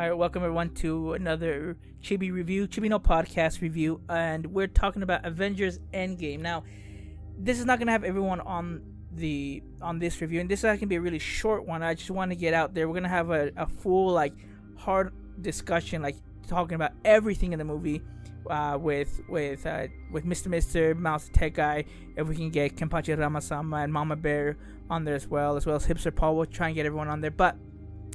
All right, welcome everyone to another Chibi review, Chibi no podcast review, and we're talking about Avengers Endgame. Now, this is not gonna have everyone on this review, and this is gonna be a really short one. I just want to get out there. We're gonna have a full hard discussion, talking about everything in the movie, with Mr. Mister, Mouse the Tech Guy. If we can get Kenpachi Ramasama and Mama Bear on there as well as Hipster Paul, we'll try and get everyone on there. But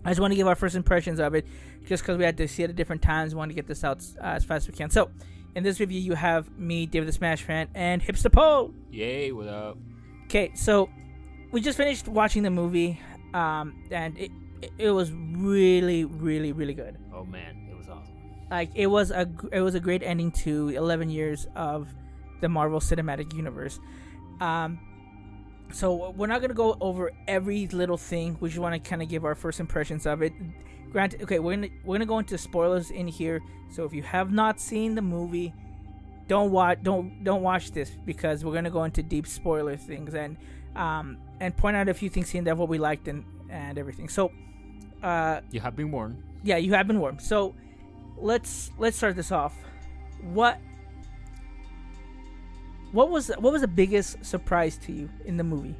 I just want to give our first impressions of it, just because we had to see it at different times. We want to get this out as fast as we can. So, in this review, you have me, David the Smash Fan, and Hipster Paul. Yay, what up? Okay, so we just finished watching the movie, and it was really, really, really good. Oh man, it was awesome. It was a great ending to 11 years of the Marvel Cinematic Universe. So we're not gonna go over every little thing. We just want to kind of give our first impressions of it. Granted, okay, we're gonna go into spoilers in here. So if you have not seen the movie, don't watch this, because we're gonna go into deep spoiler things and point out a few things here and there what we liked and everything. So you have been warned. Yeah, you have been warned. So let's start this off. What was the biggest surprise to you in the movie?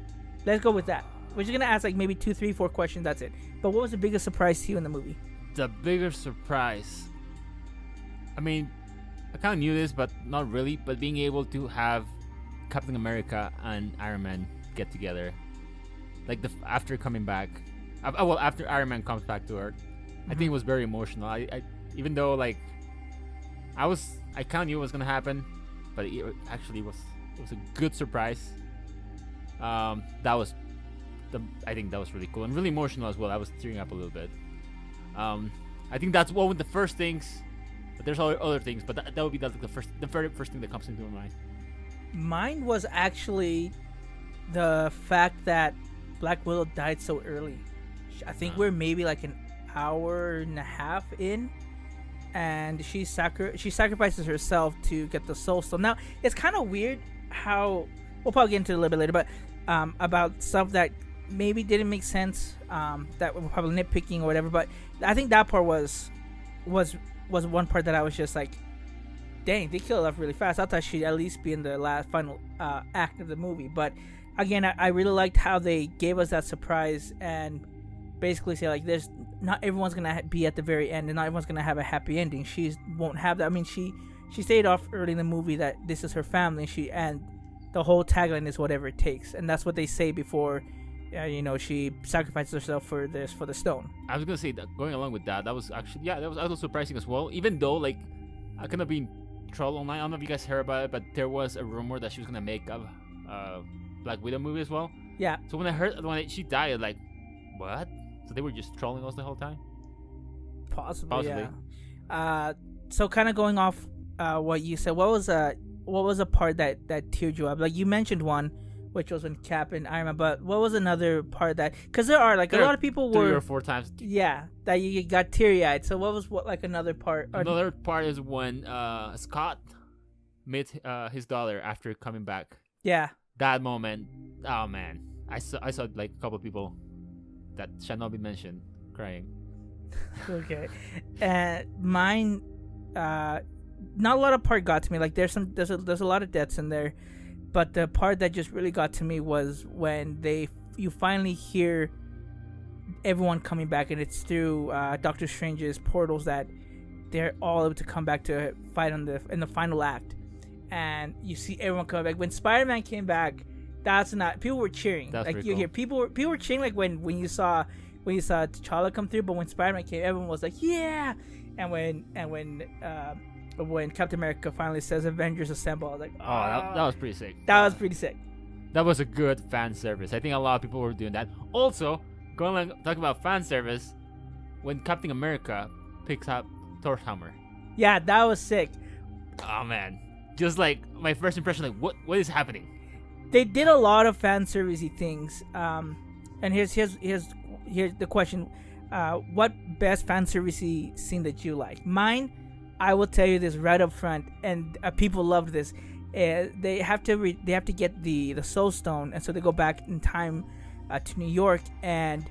Let's go with that. We're just gonna ask maybe 2, 3, 4 questions. That's it. But what was the biggest surprise to you in the movie? The biggest surprise. I mean, I kind of knew this, but not really. But being able to have Captain America and Iron Man get together, after coming back, after Iron Man comes back to Earth, I think it was very emotional. I even though I kind of knew it was gonna happen. But it actually was a good surprise. I think that was really cool and really emotional as well. I was tearing up a little bit. I think that's one of the first things. But there's other things. But that would be the very first thing that comes into my mind. Mine was actually the fact that Black Widow died so early. I think we're maybe an hour and a half in. And she sacrifices herself to get the Soul Stone. Now, it's kind of weird how, we'll probably get into it a little bit later, but about stuff that maybe didn't make sense, that we're probably nitpicking or whatever. But I think that part was one part that I was just dang, they killed her off really fast. I thought she'd at least be in the final act of the movie. But again, I really liked how they gave us that surprise and basically say there's not everyone's gonna be at the very end, and not everyone's gonna have a happy ending. She won't have that. I mean, she stayed off early in the movie that this is her family. And the whole tagline is whatever it takes, and that's what they say before, she sacrifices herself for the stone. I was gonna say that going along with that was actually that was also surprising as well. Even though I kind of been trolled online. I don't know if you guys heard about it, but there was a rumor that she was gonna make a Black Widow movie as well. Yeah. So when she died, what? So they were just trolling us the whole time? Possibly. Yeah. So kind of going off what you said, what was a part that teared you up? You mentioned one, which was when Cap and Iron Man, but what was another part that, because there are a lot of people were 3 or 4 times. Yeah, that you got teary-eyed. So what was another part? Another part is when Scott met his daughter after coming back. Yeah. That moment, oh man, I saw a couple of people that shall not be mentioned crying. Okay. Mine, not a lot of part got to me. There's a lot of deaths in there, but the part that just really got to me was when you finally hear everyone coming back, and it's through Doctor Strange's portals that they're all able to come back to fight in the final act, and you see everyone coming back. When Spider-Man came back, people were cheering. That's you hear people were cheering when you saw T'Challa come through, but when Spider-Man came, everyone was like, yeah. And when Captain America finally says Avengers Assemble, I was like, that was pretty sick. That was pretty sick. That was a good fan service. I think a lot of people were doing that. Also, talking about fan service, when Captain America picks up Thor's hammer. Yeah, that was sick. Oh man, just my first impression, what is happening? They did a lot of fan servicey things. And here's the question: what best fan servicey scene that you like? Mine, I will tell you this right up front, and people loved this. They have to get the Soul Stone, and so they go back in time to New York, and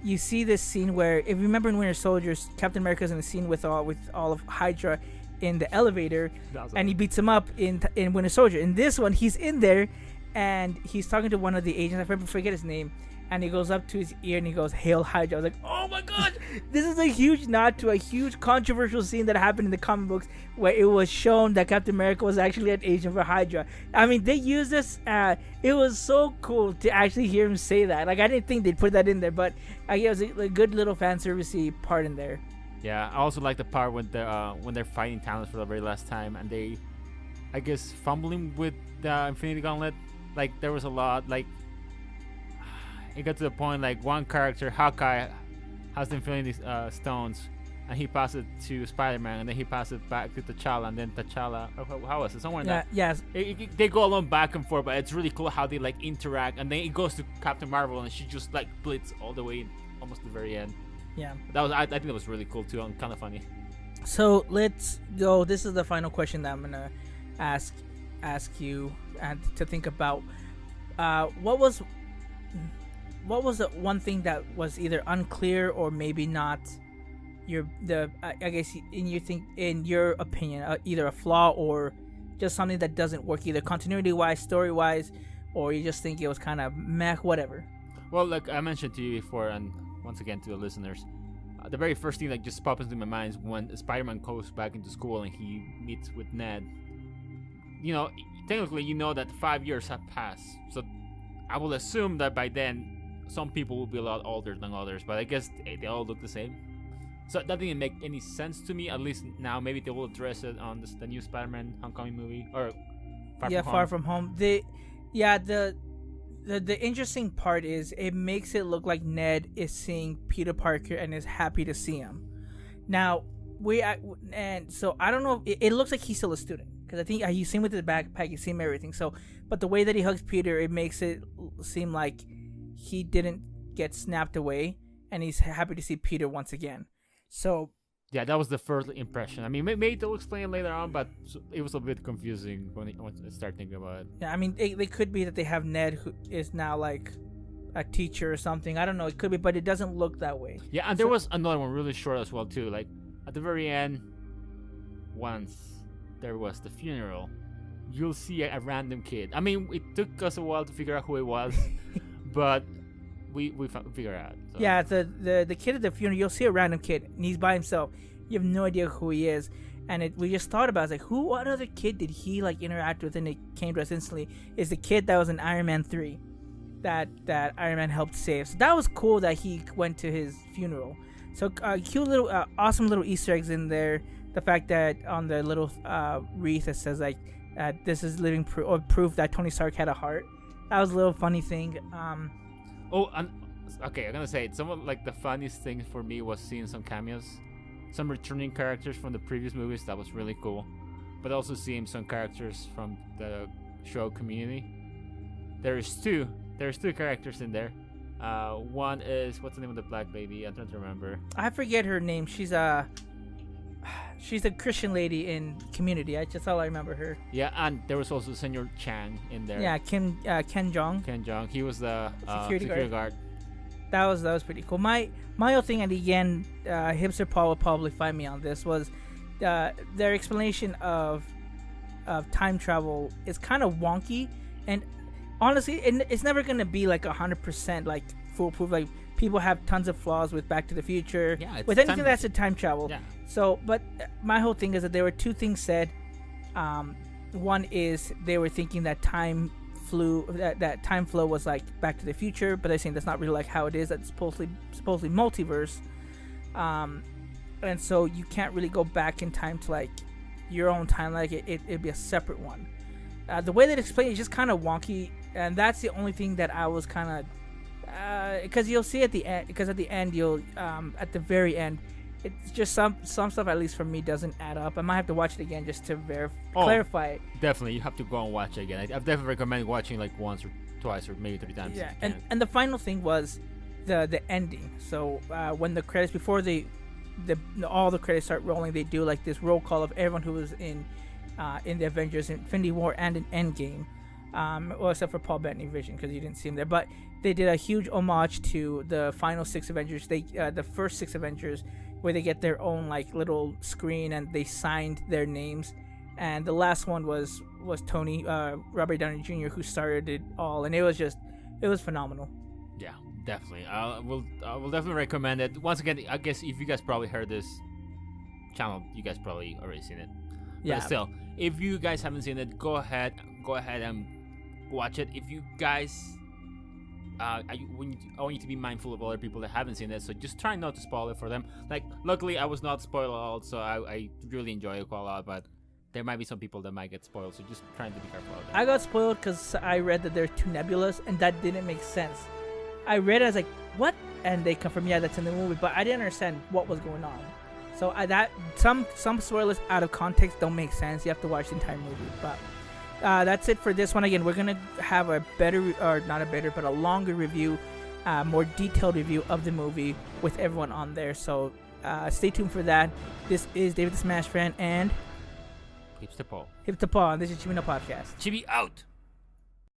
you see this scene where, if you remember in Winter Soldiers, Captain America's in the scene with all of Hydra in the elevator, and he beats him up in Winter Soldier. In this one, he's in there, and he's talking to one of the agents. I forget his name. And he goes up to his ear and he goes, "Hail Hydra." I was like, oh my god, this is a huge nod to a huge controversial scene that happened in the comic books where it was shown that Captain America was actually an agent for Hydra. I mean, they used this. It was so cool to actually hear him say that. Like, I didn't think they'd put that in there, but it was a good little fan servicey part in there. Yeah, I also like the part when they're fighting Thanos for the very last time, and they, I guess, fumbling with the Infinity Gauntlet. Like, there was a lot, like, it got to the point, like, one character, Hawkeye, has the Infinity Stones, and he passes it to Spider-Man, and then he passes it back to T'Challa, and then T'Challa, how was it? Somewhere in that. Yes. They go along back and forth, but it's really cool how they, like, interact, and then it goes to Captain Marvel, and she just, like, blitz all the way almost to the very end. Yeah. I think that was really cool, too, and kind of funny. So, let's go. This is the final question that I'm going to ask you and to think about. What was the one thing that was either unclear or maybe not I guess in your opinion, either a flaw or just something that doesn't work, either continuity wise, story wise, or you just think it was kind of meh, whatever? Well, like I mentioned to you before, and once again to the listeners, the very first thing that just pops into my mind is when Spider-Man goes back into school and he meets with Ned. You know, technically, you know that 5 years have passed, so I will assume that by then some people will be a lot older than others, but I guess they all look the same. So that didn't make any sense to me, at least now. Maybe they will address it on the new Spider-Man Homecoming movie, or Far From Home. The interesting part is it makes it look like Ned is seeing Peter Parker and is happy to see him. Now, so I don't know, it looks like he's still a student, because I think you see him with the backpack, you see him everything. So, but the way that he hugs Peter, it makes it seem like he didn't get snapped away, and he's happy to see Peter once again. So yeah, that was the first impression. I mean, maybe they'll explain it later on, but it was a bit confusing when I start thinking about it. Yeah, I mean, they could be that they have Ned, who is now like a teacher or something. I don't know. It could be, but it doesn't look that way. Yeah, and there was another one really short as well too. Like at the very end, once there was the funeral, you'll see a random kid. I mean, it took us a while to figure out who it was. But we figure out. So. Yeah, the kid at the funeral, you'll see a random kid, and he's by himself. You have no idea who he is, and we just thought about it. It's like, what other kid did he like interact with? And it came to us instantly. Is the kid that was in Iron Man 3, that Iron Man helped save. So that was cool that he went to his funeral. So cute little, awesome little Easter eggs in there. The fact that on the little wreath it says like, this is living proof that Tony Stark had a heart. That was a little funny thing. Okay, I'm gonna say it. Some of like the funniest thing for me was seeing some cameos, some returning characters from the previous movies. That was really cool, but also seeing some characters from the show Community. There's two characters in there. One is, what's the name of the black lady? I'm trying to remember. I forget her name. She's a Christian lady in Community. That's all I remember her. Yeah, and there was also Senor Chang in there. Yeah, Ken Jeong. Ken Jeong. He was the security guard. That was pretty cool. My whole thing, and again, Hipster Paul will probably find me on this, was their explanation of time travel is kind of wonky, and honestly, it's never gonna be like 100% like foolproof. Like, people have tons of flaws with Back to the Future. Yeah, with anything that's a time travel. Yeah. So, but my whole thing is that there were two things said. One is they were thinking that time flow was like Back to the Future, but they're saying that's not really like how it is. That's supposedly multiverse. And so you can't really go back in time to like your own time. Like it'd be a separate one. The way they explain it is just kind of wonky, and that's the only thing that I was kind of because you'll see at the end. Because at the end, you'll at the very end, it's just some stuff, at least for me, doesn't add up. I might have to watch it again just to clarify it. Definitely, you have to go and watch it again. I definitely recommend watching like once or twice or maybe 3 times. Yeah, and the final thing was the ending. So when the credits, before all the credits start rolling, they do like this roll call of everyone who was in the Avengers Infinity War and in Endgame. Well, except for Paul Bettany Vision because you didn't see him there. But they did a huge homage to the final 6 Avengers. The first 6 Avengers, where they get their own like little screen and they signed their names. And the last one was Tony Robert Downey Jr. who started it all, and it was phenomenal. Yeah, definitely. I will definitely recommend it. Once again, I guess if you guys probably heard this channel, you guys probably already seen it. Yeah. But still, if you guys haven't seen it, go ahead and watch it. If you guys, I want you to be mindful of other people that haven't seen it, so just try not to spoil it for them. Like, luckily, I was not spoiled at all, so I really enjoy it quite a lot, but there might be some people that might get spoiled, so just trying to be careful of that. I got spoiled because I read that they're two nebulas, and that didn't make sense. I read it, I was like, what? And they confirmed, yeah, that's in the movie, but I didn't understand what was going on. So some spoilers out of context don't make sense. You have to watch the entire movie. But that's it for this one. Again, we're gonna have a better, or not a better, but a longer review, more detailed review of the movie with everyone on there. So stay tuned for that. This is David the Smash Fan and Hipster Paul. Hipster Paul, and this is Chimino Podcast. Chibi out!